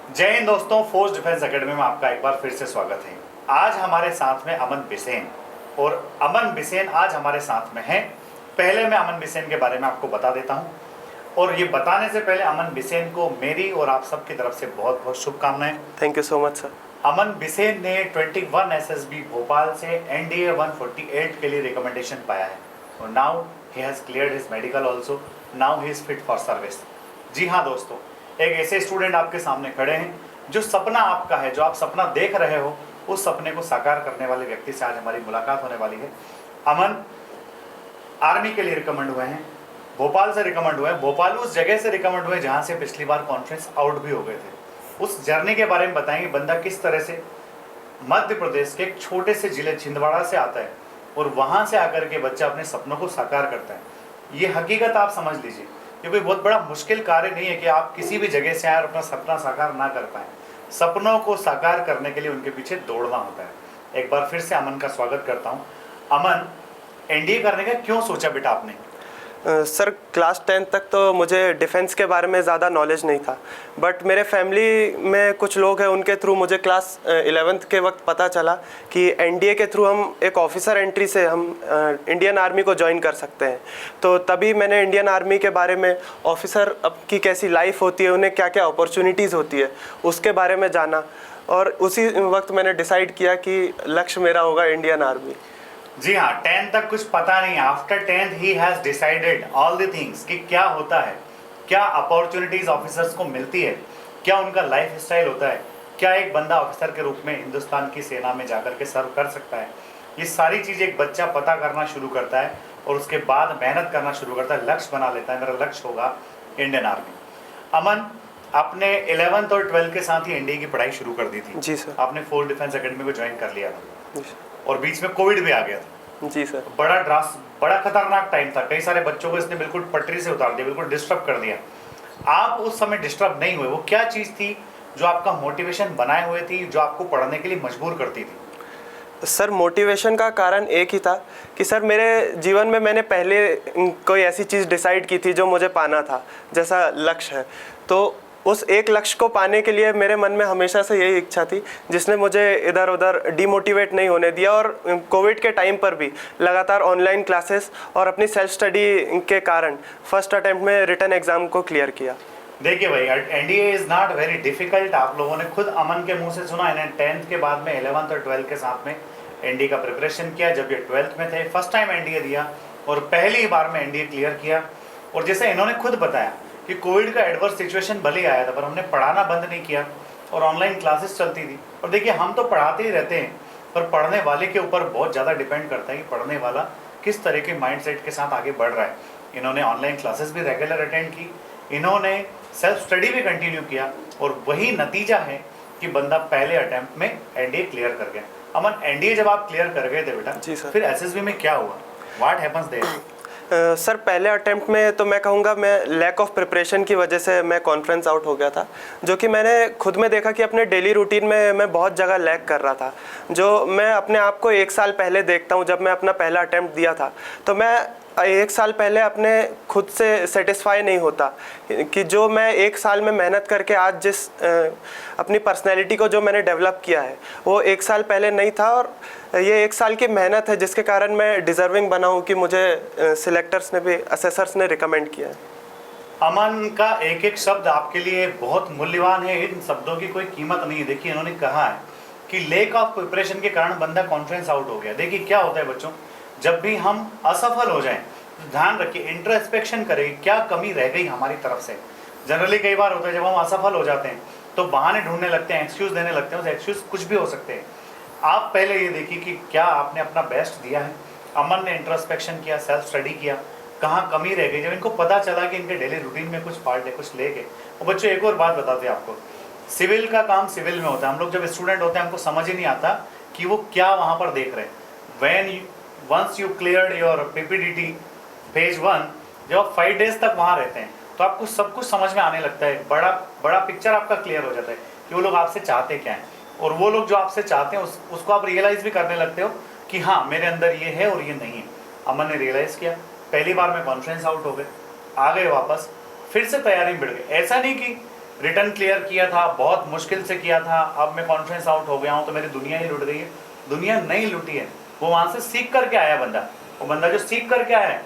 जय हिंद दोस्तों, force defence academy में आपका एक बार फिर से स्वागत है। आज हमारे साथ में अमन बिसेन, और अमन बिसेन आज हमारे साथ में हैं। पहले मैं अमन बिसेन के बारे में आपको बता देता हूं, और ये बताने से पहले अमन बिसेन को मेरी और आप सबकी तरफ से बहुत बहुत शुभकामनाएं। Thank you so much sir. Aman Bisen ने 21 एसएसबी भोपाल से एनडीए 148 के लिए रिकमेंडेशन पाया है, और now he has cleared his medical also. Now he is fit for service. जी हाँ दोस्तों, एक ऐसे स्टूडेंट आपके सामने खड़े हैं जो सपना आपका है, जो आप सपना देख रहे हो, उस सपने को साकार करने वाले व्यक्ति से आज हमारी मुलाकात होने वाली है। अमन आर्मी के लिए रिकमेंड हुए हैं, भोपाल से रिकमेंड हुए हैं। भोपाल उस जगह से रिकमेंड हुए जहां से पिछली बार कॉन्फ्रेंस आउट भी हो गए थे। उस जर्नी के बारे में बताएंगे, बंदा किस तरह से मध्य प्रदेश के एक छोटे से जिले छिंदवाड़ा से आता है और वहां से आकर के बच्चा अपने सपनों को साकार करता है। ये हकीकत आप समझ लीजिए, ये कोई बहुत बड़ा मुश्किल कार्य नहीं है कि आप किसी भी जगह से आए और अपना सपना साकार ना कर पाए। सपनों को साकार करने के लिए उनके पीछे दौड़ना होता है। एक बार फिर से अमन का स्वागत करता हूँ। अमन, एनडीए करने का क्यों सोचा बेटा आपने? सर क्लास 10 तक तो मुझे डिफेंस के बारे में ज़्यादा नॉलेज नहीं था, बट मेरे फैमिली में कुछ लोग हैं, उनके थ्रू मुझे क्लास 11th के वक्त पता चला कि एनडीए के थ्रू हम एक ऑफिसर एंट्री से हम इंडियन आर्मी को ज्वाइन कर सकते हैं। तो तभी मैंने इंडियन आर्मी के बारे में, ऑफिसर की कैसी लाइफ होती है, उन्हें क्या क्या अपॉर्चुनिटीज़ होती है, उसके बारे में जाना, और उसी वक्त मैंने डिसाइड किया कि लक्ष्य मेरा होगा इंडियन आर्मी। जी हाँ, 10 तक कुछ पता नहीं। After 10th he has decided all the things कि क्या होता है, क्या अपॉर्चुनिटीज ऑफिसर्स को मिलती है, क्या उनका लाइफ स्टाइल होता है, क्या एक बंदा ऑफिसर के रूप में हिंदुस्तान की सेना में जाकर के सर्व कर सकता है। ये सारी चीज़ें एक बच्चा पता करना शुरू करता है और उसके बाद मेहनत करना शुरू करता है, लक्ष्य बना लेता है, मेरा लक्ष्य होगा इंडियन आर्मी। अमन, आपने 11th और 12th के साथ ही एनडीए की पढ़ाई शुरू कर दी थी। जी सर। आपने फोर्स डिफेंस एकेडमी को ज्वाइन कर लिया था, जी और बीच में कोविड भी आ गया था। जी सर। बड़ा खतरनाक टाइम था। कई सारे बच्चों को इसने बिल्कुल पटरी से उतार दिया, बिल्कुल डिस्टर्ब कर दिया। आप उस समय डिस्टर्ब नहीं हुए। वो क्या चीज़ थी जो आपका मोटिवेशन बनाए हुए थी, जो आपको पढ़ने के लिए मजबूर करती थी? सर मोटिवेशन का कारण एक ही था कि सर मेरे जीवन में मैंने पहले कोई ऐसी चीज़ डिसाइड की थी जो मुझे पाना था, जैसा लक्ष्य है। तो उस एक लक्ष्य को पाने के लिए मेरे मन में हमेशा से यही इच्छा थी, जिसने मुझे इधर उधर डिमोटिवेट नहीं होने दिया। और कोविड के टाइम पर भी लगातार ऑनलाइन क्लासेस और अपनी सेल्फ स्टडी के कारण फर्स्ट अटेम्प्ट में रिटन एग्ज़ाम को क्लियर किया। देखिए भाई, NDA is not very difficult. आप लोगों ने खुद अमन के मुंह से सुना। इन्हें 10th के बाद में 11th और 12th के साथ में एनडीए का प्रिपरेशन किया। जब ये 12th में थे, फर्स्ट टाइम एनडीए दिया और पहली बार में एनडीए क्लियर किया। और जैसे इन्होंने खुद बताया कि कोविड का एडवर्स सिचुएशन भले ही आया था, पर हमने पढ़ाना बंद नहीं किया और ऑनलाइन क्लासेस चलती थी। और देखिए, हम तो पढ़ाते ही रहते हैं, पर पढ़ने वाले के ऊपर बहुत ज़्यादा डिपेंड करता है कि पढ़ने वाला किस तरह के माइंडसेट के साथ आगे बढ़ रहा है। इन्होंने ऑनलाइन क्लासेस भी रेगुलर अटेंड की, इन्होंने सेल्फ स्टडी भी कंटिन्यू किया, और वही नतीजा है कि बंदा पहले अटेम्प्ट में एनडीए क्लियर कर गया। अमन, एनडीए जब आप क्लियर कर गए थे बेटा, जी सर, फिर एसएसबी में क्या हुआ? What happens there? सर पहले अटेम्प्ट में तो मैं कहूँगा मैं लैक ऑफ प्रिपरेशन की वजह से मैं कॉन्फ्रेंस आउट हो गया था, जो कि मैंने खुद में देखा कि अपने डेली रूटीन में मैं बहुत जगह लैक कर रहा था। जो मैं अपने आप को 1 साल पहले देखता हूँ, जब मैं अपना पहला अटेम्प्ट दिया था, तो मैं 1 साल पहले अपने खुद से सेटिस्फाई नहीं होता कि जो मैं 1 साल में मेहनत करके आज जिस अपनी पर्सनैलिटी को जो मैंने डेवलप किया है, वो 1 साल पहले नहीं था। और ये 1 साल की मेहनत है जिसके कारण मैं डिज़र्विंग बना हूँ कि मुझे सिलेक्टर्स ने भी, असेसर्स ने रिकमेंड किया है। अमन का एक एक शब्द आपके लिए बहुत मूल्यवान है। इन शब्दों की कोई कीमत नहीं है। देखिए, इन्होंने कहा है कि लेक ऑफ प्रिपरेशन के कारण बंदा कॉन्फ्रेंस आउट हो गया। देखिए क्या होता है बच्चों, जब भी हम असफल हो जाएं तो ध्यान रखिए, इंट्रोस्पेक्शन करें, क्या कमी रह गई हमारी तरफ से। जनरली कई बार होता है जब हम असफल हो जाते हैं तो बहाने ढूंढने लगते हैं, एक्सक्यूज देने लगते हैं। उस एक्सक्यूज कुछ भी हो सकते हैं। आप पहले ये देखिए कि क्या आपने अपना बेस्ट दिया है। अमन ने इंट्रोस्पेक्शन किया, सेल्फ स्टडी किया, कहाँ कमी रह गई। जब इनको पता चला कि इनके डेली रूटीन में कुछ फॉल्ट है, कुछ ले गए। और बच्चों, एक और बात बताते हैं आपको, सिविल का काम सिविल में होता है। हम लोग जब स्टूडेंट होते हैं, हमको समझ ही नहीं आता कि वो क्या वहाँ पर देख रहे हैं। When once you cleared your PPDT phase 1, जब आप 5 डेज तक वहाँ रहते हैं तो आपको सब कुछ समझ में आने लगता है। बड़ा पिक्चर आपका क्लियर हो जाता है कि वो लोग आपसे चाहते क्या हैं, और वो लोग जो आपसे चाहते हैं उसको आप रियलाइज़ भी करने लगते हो कि हाँ, मेरे अंदर ये है और ये नहीं है। अमन ने रियलाइज़ किया, पहली बार में कॉन्फ्रेंस आउट हो गए, आ गए वापस, फिर से तैयारी में बढ़ गए। ऐसा नहीं कि रिटर्न क्लियर किया था, बहुत मुश्किल से किया था, अब मैं कॉन्फ्रेंस आउट हो गया हूँ तो मेरी दुनिया ही लुट गई है। दुनिया नहीं लुटी है, वो वहाँ से सीख करके आया बंदा। वो बंदा जो सीख करके आया है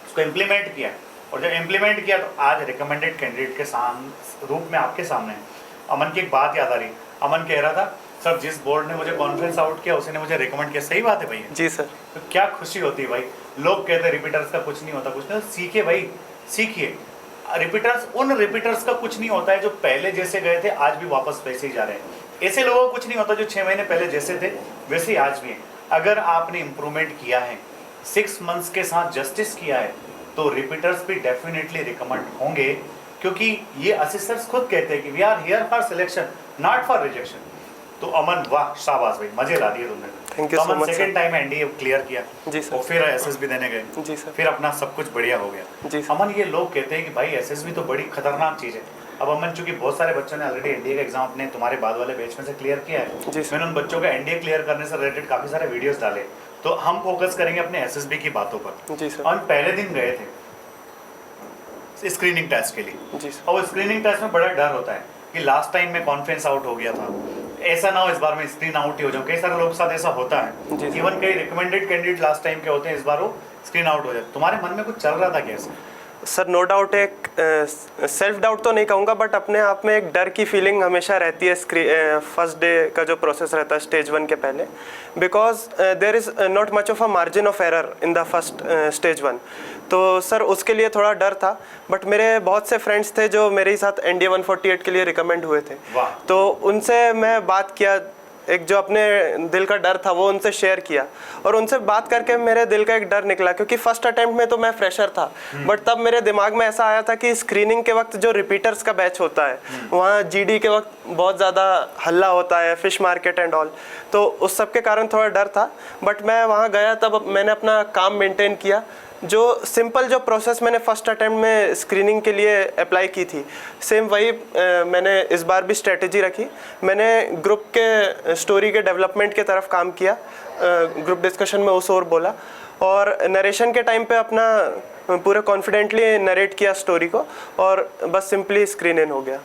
उसको इम्प्लीमेंट किया, और जब इम्प्लीमेंट किया तो आज रिकमेंडेड कैंडिडेट के रूप में आपके सामने है। अमन की एक बात याद आ रही, अमन कह रहा था सर जिस बोर्ड ने मुझे कॉन्फ्रेंस आउट किया उसी ने मुझे रिकमेंड किया। सही बात है भैया जी सर। तो क्या खुशी होती है भाई। लोग कहते हैं रिपीटर्स का कुछ नहीं होता, कुछ नहीं, सीखे भाई, सीखिए। रिपीटर्स, उन रिपीटर्स का कुछ नहीं होता है जो पहले जैसे गए थे आज भी वापस वैसे ही जा रहे हैं। ऐसे लोगों को कुछ नहीं होता जो 6 महीने पहले जैसे थे वैसे ही आज भी हैं। अगर आपने इंप्रूवमेंट किया है, 6 मंथ्स के साथ जस्टिस किया है, तो रिपीटर्स भी डेफिनेटली रिकमेंड होंगे, क्योंकि ये असिस्टर्स खुद कहते हैं कि we are here for selection not for rejection. तो अमन वाह, शाबाश भाई, मजे ला दिए तुमने। Thank you so much. Second time NDA clear किया जी सर। और फिर एसएसबी देने गए जी सर। फिर अपना सब कुछ बढ़िया हो गया। जी सर। अमन ये लोग कहते हैं कि भाई एसएसबी तो बड़ी खतरनाक चीज़ है। अब अमन चूंकि बहुत सारे बच्चों ने ऑलरेडी एनडीए का एग्जाम अपने तुम्हारे बाद वाले बैच में से क्लियर किया है, जी सर। मैंने उन बच्चों का एनडीए क्लियर करने से रिलेटेड काफ़ी सारे वीडियोस डाले, तो हम फोकस करेंगे अपने एसएसबी की बातों पर। जी सर। और पहले दिन गए थे स्क्रीनिंग टेस्ट के लिए, जी सर। और स्क्रीनिंग टेस्ट में बड़ा डर होता है कि लास्ट टाइम में कॉन्फ्रेंस आउट हो गया था, ऐसा ना हो इस बार में स्क्रीन आउट ही हो जाऊं। कई सारे लोगों के साथ ऐसा होता है, जी सर। इवन कई रिकमेंडेड कैंडिडेट लास्ट टाइम के होते हैं, इस बार वो स्क्रीन आउट हो जाते। तुम्हारे मन में कुछ चल रहा था कैसे? सर नो डाउट एक सेल्फ डाउट तो नहीं कहूँगा, बट अपने आप में एक डर की फीलिंग हमेशा रहती है फर्स्ट डे का जो प्रोसेस रहता है स्टेज 1 के पहले, because there is not much of a margin of error in the first stage 1। तो सर उसके लिए थोड़ा डर था, बट मेरे बहुत से फ्रेंड्स थे जो मेरे ही साथ एनडीए 148 के लिए रिकमेंड हुए थे। वाह। तो उनसे मैं बात किया, एक जो अपने दिल का डर था वो उनसे शेयर किया, और उनसे बात करके मेरे दिल का एक डर निकला, क्योंकि फर्स्ट अटेम्प्ट में तो मैं फ्रेशर था, बट तब मेरे दिमाग में ऐसा आया था कि स्क्रीनिंग के वक्त जो रिपीटर्स का बैच होता है वहाँ जीडी के वक्त बहुत ज़्यादा हल्ला होता है, फिश मार्केट एंड ऑल, तो उस सब के कारण थोड़ा डर था। बट मैं वहाँ गया तब मैंने अपना काम मेंटेन किया। जो सिंपल जो प्रोसेस मैंने फर्स्ट अटेम्प्ट में स्क्रीनिंग के लिए अप्लाई की थी, सेम वही मैंने इस बार भी स्ट्रेटजी रखी। मैंने ग्रुप के स्टोरी के डेवलपमेंट के तरफ काम किया, ग्रुप डिस्कशन में उस ओर बोला, और नरेशन के टाइम पे अपना पूरा कॉन्फिडेंटली नरेट किया स्टोरी को, और बस सिंपली स्क्रीन इन हो गया।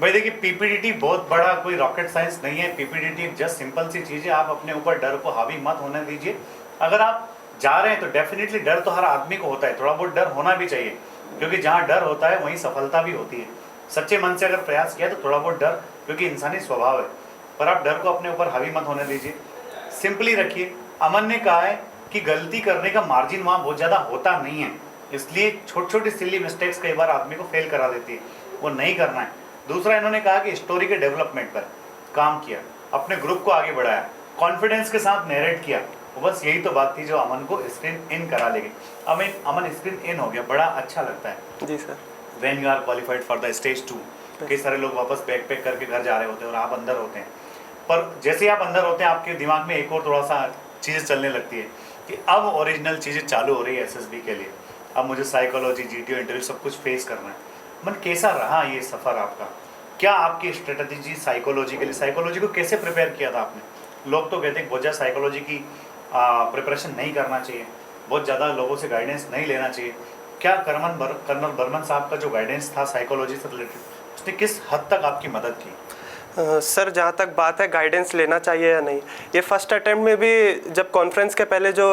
भाई देखिए, पीपीडीटी बहुत बड़ा कोई रॉकेट साइंस नहीं है। पीपीडीटी जस्ट सिंपल सी चीज़ है, आप अपने ऊपर डर को हावी मत होने दीजिए। अगर आप जा रहे हैं तो डेफिनेटली डर तो हर आदमी को होता है, थोड़ा बहुत डर होना भी चाहिए, क्योंकि जहाँ डर होता है वहीं सफलता भी होती है। सच्चे मन से अगर प्रयास किया तो थोड़ा बहुत डर, क्योंकि इंसानी स्वभाव है, पर आप डर को अपने ऊपर हावी मत होने दीजिए, सिंपली रखिए। अमन ने कहा है कि गलती करने का मार्जिन वहाँ बहुत ज़्यादा होता नहीं है, इसलिए छोटी छोटी सिली मिस्टेक्स कई बार आदमी को फेल करा देती है, वो नहीं करना है। दूसरा, इन्होंने कहा कि स्टोरी के डेवलपमेंट पर काम किया, अपने ग्रुप को आगे बढ़ाया, कॉन्फिडेंस के साथ नरेट किया, बस यही तो बात थी जो अमन को स्क्रीन इन करा लेगी। अमन स्क्रीन इन हो गया, बड़ा अच्छा लगता है। जी sir. When you are qualified for the stage 2, कई सारे लोग वापस पैक करके घर जा रहे होते हैं और आप अंदर होते हैं, पर जैसे ही आप अंदर होते हैं आपके दिमाग में एक और थोड़ा सा चीज़ें चलने लगती है कि अब ओरिजिनल चीज़ें चालू हो रही है एसएसबी के लिए। अब मुझे साइकोलॉजी, जीटीओ, इंटरव्यू सब कुछ फेस करना है। मन कैसा रहा ये सफ़र आपका? क्या आपकी स्ट्रेटजी साइकोलॉजी के लिए, साइकोलॉजी को कैसे प्रिपेयर किया था आपने? लोग तो कहते हैं बहुत ज़्यादा साइकोलॉजी की प्रिपरेशन नहीं करना चाहिए, बहुत ज़्यादा लोगों से गाइडेंस नहीं लेना चाहिए। क्या कर्नल बर्मन साहब का जो गाइडेंस था साइकोलॉजी से रिलेटेड, उसने किस हद तक आपकी मदद की? सर जहाँ तक बात है गाइडेंस लेना चाहिए या नहीं, ये फर्स्ट अटेम्प्ट में भी जब कॉन्फ्रेंस के पहले जो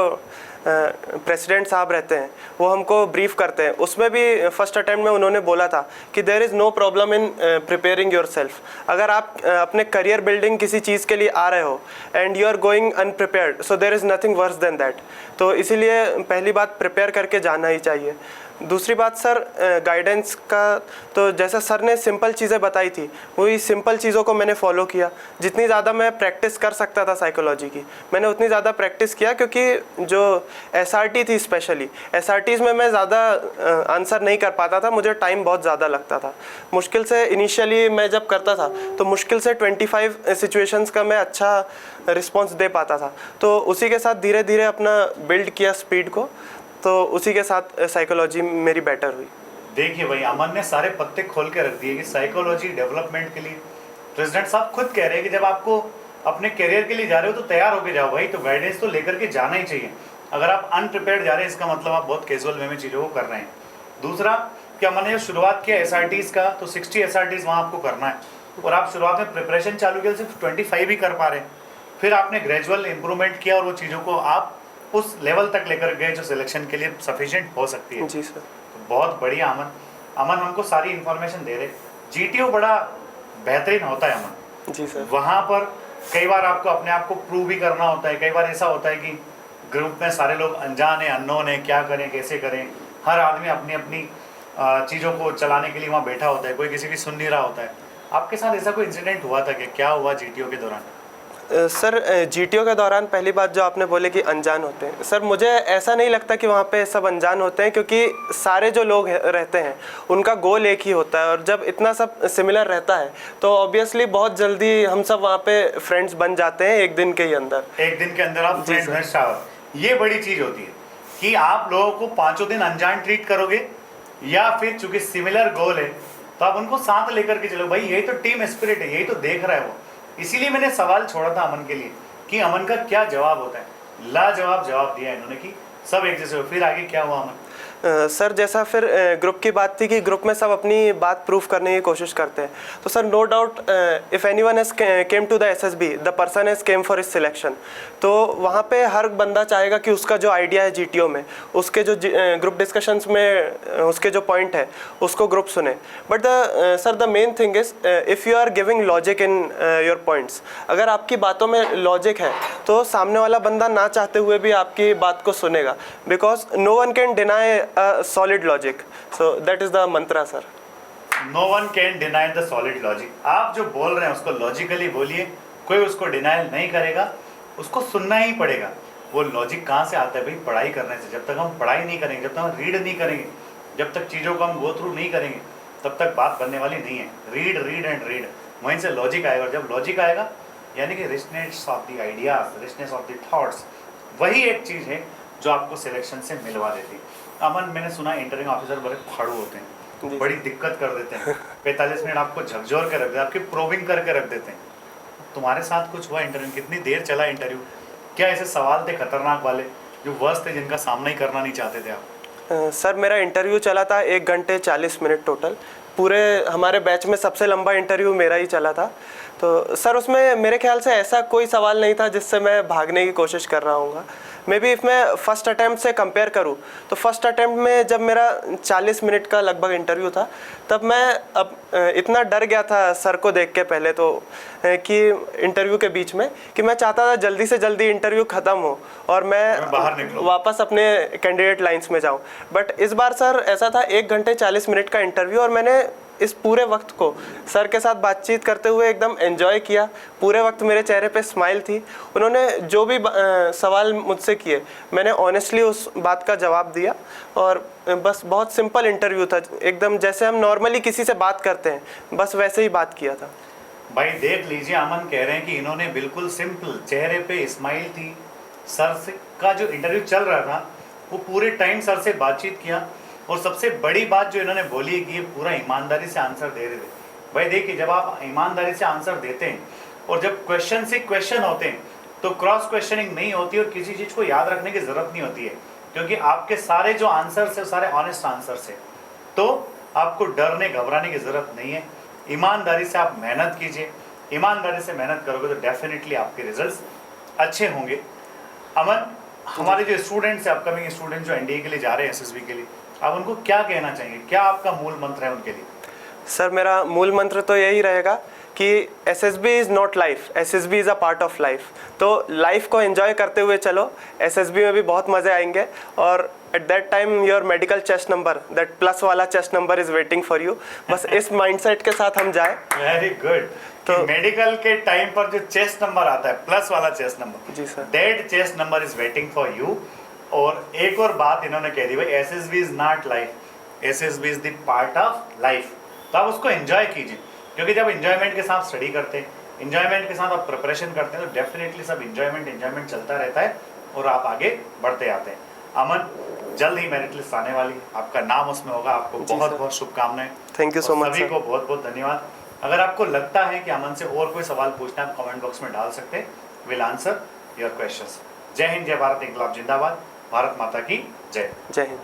प्रेसिडेंट साहब रहते हैं वो हमको ब्रीफ करते हैं, उसमें भी फर्स्ट अटेम्प्ट में उन्होंने बोला था कि there is no problem in preparing yourself. अगर आप अपने करियर बिल्डिंग किसी चीज़ के लिए आ रहे हो and you are going unprepared, so there is nothing worse than that. तो इसीलिए पहली बात प्रिपेयर करके जाना ही चाहिए। दूसरी बात सर गाइडेंस का, तो जैसा सर ने सिंपल चीज़ें बताई थी वही सिंपल चीज़ों को मैंने फॉलो किया। जितनी ज़्यादा मैं प्रैक्टिस कर सकता था साइकोलॉजी की मैंने उतनी ज़्यादा प्रैक्टिस किया, क्योंकि जो एसआरटी थी स्पेशली एसआरटीज़ में मैं ज़्यादा आंसर नहीं कर पाता था, मुझे टाइम बहुत ज़्यादा लगता था। मुश्किल से इनिशियली मैं जब करता था तो मुश्किल से 25 सिचुएशंस का मैं अच्छा रिस्पॉन्स दे पाता था। तो उसी के साथ धीरे धीरे अपना बिल्ड किया स्पीड को, तो उसी के साथ साइकोलॉजी मेरी बेटर हुई। देखिए भाई, अमन ने सारे पत्ते खोल के रख दिए कि साइकोलॉजी डेवलपमेंट के लिए प्रेसिडेंट साहब खुद कह रहे हैं कि जब आपको अपने करियर के लिए जा रहे हो तो तैयार होके जाओ भाई, तो गाइडेंस तो लेकर के जाना ही चाहिए। अगर आप अनप्रिपेयर्ड जा रहे हैं इसका मतलब आप बहुत कैजुअल वे में चीज़ों को कर रहे हैं। दूसरा, कि हमने जो शुरुआत किया SRTs का, तो 60 SRTs वहाँ आपको करना है, और आप शुरुआत में प्रिपरेशन चालू किया सिर्फ 25 ही कर पा रहे हैं। फिर आपने ग्रेजुअल इंप्रूवमेंट किया और वो चीज़ों को आप उस लेवल तक लेकर गए जो सिलेक्शन के लिए सफिशिएंट हो सकती है। जी सर। तो बहुत बढ़िया अमन हमको सारी इन्फॉर्मेशन दे रहे। GTO बड़ा बेहतरीन होता है अमन। जी सर। वहाँ पर कई बार आपको अपने आप को प्रूव भी करना होता है। कई बार ऐसा होता है कि ग्रुप में सारे लोग अनजान है, अननोन है, क्या करें कैसे करें, हर आदमी अपनी अपनी चीज़ों को चलाने के लिए वहाँ बैठा होता है, कोई किसी की सुन नहीं रहा होता है। आपके साथ ऐसा कोई इंसिडेंट हुआ था कि क्या हुआ GTO के दौरान? सर GTO के दौरान पहली बात जो आपने बोले कि अनजान होते हैं, सर मुझे ऐसा नहीं लगता कि वहाँ पे सब अनजान होते हैं, क्योंकि सारे जो लोग रहते हैं उनका गोल एक ही होता है, और जब इतना सब सिमिलर रहता है तो ऑब्वियसली बहुत जल्दी हम सब वहाँ पे फ्रेंड्स बन जाते हैं एक दिन के ही अंदर। एक दिन के अंदर आप फ्रेंड बन जाओ। ये बड़ी चीज़ होती है कि आप लोगों को 5 दिन अनजान ट्रीट करोगे, या फिर चूंकि सिमिलर गोल है तो आप उनको साथ लेकर के चलो। भाई यही तो टीम स्पिरिट है, यही तो देख रहा है वो। इसीलिए मैंने सवाल छोड़ा था अमन के लिए कि अमन का क्या जवाब होता है। लाजवाब जवाब दिया इन्होंने कि सब एक जैसे हो। फिर आगे क्या हुआ अमन? सर जैसा फिर ग्रुप की बात थी कि ग्रुप में सब अपनी बात प्रूफ करने की कोशिश करते हैं, तो sir no doubt if anyone has came to the SSB the person has came for his selection. तो वहाँ पे हर बंदा चाहेगा कि उसका जो आइडिया है GTO में, उसके जो ग्रुप डिस्कशंस में उसके जो पॉइंट है उसको ग्रुप सुने। But sir the main thing is if you are giving logic in your points, अगर आपकी बातों में लॉजिक है तो सामने वाला बंदा ना चाहते हुए भी आपकी बात को सुनेगा, because no one can deny solid logic. So that is the mantra, sir. No one can deny the solid logic. आप जो बोल रहे हैं उसको लॉजिकली बोलिए, कोई उसको डिनाइल नहीं करेगा, उसको सुनना ही पड़ेगा। वो लॉजिक कहाँ से आता है भाई? पढ़ाई करने से। जब तक हम पढ़ाई नहीं करेंगे, जब तक हम रीड नहीं करेंगे, जब तक चीज़ों को हम गो थ्रू नहीं करेंगे, तब तक बात बनने वाली नहीं है। रीड एंड रीड, वहीं से लॉजिक आएगा। और जब लॉजिक आएगा यानी कि richness of the ideas, richness of the thoughts, वही एक चीज़ है जो आपको सिलेक्शन से मिलवा देती है। अमन, मैंने सुना इंटरव्यू ऑफिसर बड़े फाड़ू होते हैं, बड़ी दिक्कत कर देते हैं। 45 मिनट आपको झकझोर के रख देते हैं, आपकी प्रोबिंग करके रख देते हैं। तुम्हारे साथ कुछ हुआ इंटरव्यू? कितनी देर चला इंटरव्यू? क्या ऐसे सवाल थे खतरनाक वाले जो वर्स्ट थे, जिनका सामना ही करना नहीं चाहते थे आप? सर मेरा इंटरव्यू चला था 1 घंटे 40 मिनट टोटल। पूरे हमारे बैच में सबसे लंबा इंटरव्यू मेरा ही चला था। तो सर उसमें मेरे ख्याल से ऐसा कोई सवाल नहीं था जिससे मैं भागने की कोशिश कर रहा हूँ। मे बी इफ़ मैं फ़र्स्ट अटैम्प्ट से कंपेयर करूँ तो फर्स्ट अटैम्प्ट में जब मेरा 40 मिनट का लगभग इंटरव्यू था, तब मैं अब इतना डर गया था सर को देख के पहले तो कि इंटरव्यू के बीच में, कि मैं चाहता था जल्दी से जल्दी इंटरव्यू ख़त्म हो और मैं बाहर वापस अपने कैंडिडेट लाइन्स में जाऊँ। बट इस बार सर ऐसा था 1 घंटे 40 मिनट का इंटरव्यू, और मैंने इस पूरे वक्त को सर के साथ बातचीत करते हुए एकदम एंजॉय किया। पूरे वक्त मेरे चेहरे पे स्माइल थी। उन्होंने जो भी सवाल मुझसे किए, मैंने ऑनेस्टली उस बात का जवाब दिया, और बस बहुत सिंपल इंटरव्यू था, एकदम जैसे हम नॉर्मली किसी से बात करते हैं, बस वैसे ही बात किया था। भाई देख लीजिए, अमन कह रहे हैं कि इन्होंने बिल्कुल सिंपल, चेहरे पे स्माइल थी। सर से का जो इंटरव्यू चल रहा था वो पूरे टाइम सर से बातचीत किया, और सबसे बड़ी बात जो इन्होंने बोली है कि ये पूरा ईमानदारी से आंसर दे रहे थे। भाई देखिए, जब आप ईमानदारी से आंसर देते हैं और जब क्वेश्चन से क्वेश्चन होते हैं तो क्रॉस क्वेश्चनिंग नहीं होती और किसी चीज़ को याद रखने की ज़रूरत नहीं होती है, क्योंकि आपके सारे जो आंसर है सारे ऑनेस्ट आंसर है। तो आपको डरने घबराने की ज़रूरत नहीं है। ईमानदारी से आप मेहनत कीजिए, ईमानदारी से मेहनत करोगे तो डेफिनेटली आपके रिजल्ट्स अच्छे होंगे। अमन, हमारे जो स्टूडेंट्स हैं, अपकमिंग स्टूडेंट जो NDA के लिए जा रहे हैं, SSB के लिए, आप उनको क्या कहना चाहेंगे? क्या आपका मूल मंत्र है उनके लिए? सर मेरा मूल मंत्र तो यही रहेगा कि SSB is not life, SSB is a part of life. तो लाइफ को एंजॉय करते हुए चलो, SSB में भी बहुत मज़े आएंगे, और at that time your medical chest number, that plus वाला chest number is waiting for you. बस इस माइंडसेट के साथ हम जाए। Very good. तो मेडिकल के टाइम पर जो चेस्ट नंबर आता है, प्लस वाला चेस्ट नंबर, जी sir, that chest number is waiting for you. और एक और बात इन्होंने कह दी, भाई SSB is not life, SSB is the part of life. तो आप उसको एंजॉय कीजिए, क्योंकि जब एंजॉयमेंट के साथ स्टडी करते हैं, एंजॉयमेंट के साथ आप प्रिपरेशन करते हैं, तो डेफिनेटली सब एंजॉयमेंट चलता रहता है और आप आगे बढ़ते आते हैं। अमन, जल्द ही मेरिट लिस्ट आने वाली, आपका नाम उसमें होगा। आपको बहुत बहुत शुभकामनाएं। Thank you so much. सभी को बहुत बहुत धन्यवाद। अगर आपको लगता है कि अमन से और कोई सवाल पूछना है, आप कमेंट बॉक्स में डाल सकते हैं। Will answer your questions. जय हिंद, जय भारत, इंकलाब जिंदाबाद, भारत माता की जय। जय हिंद।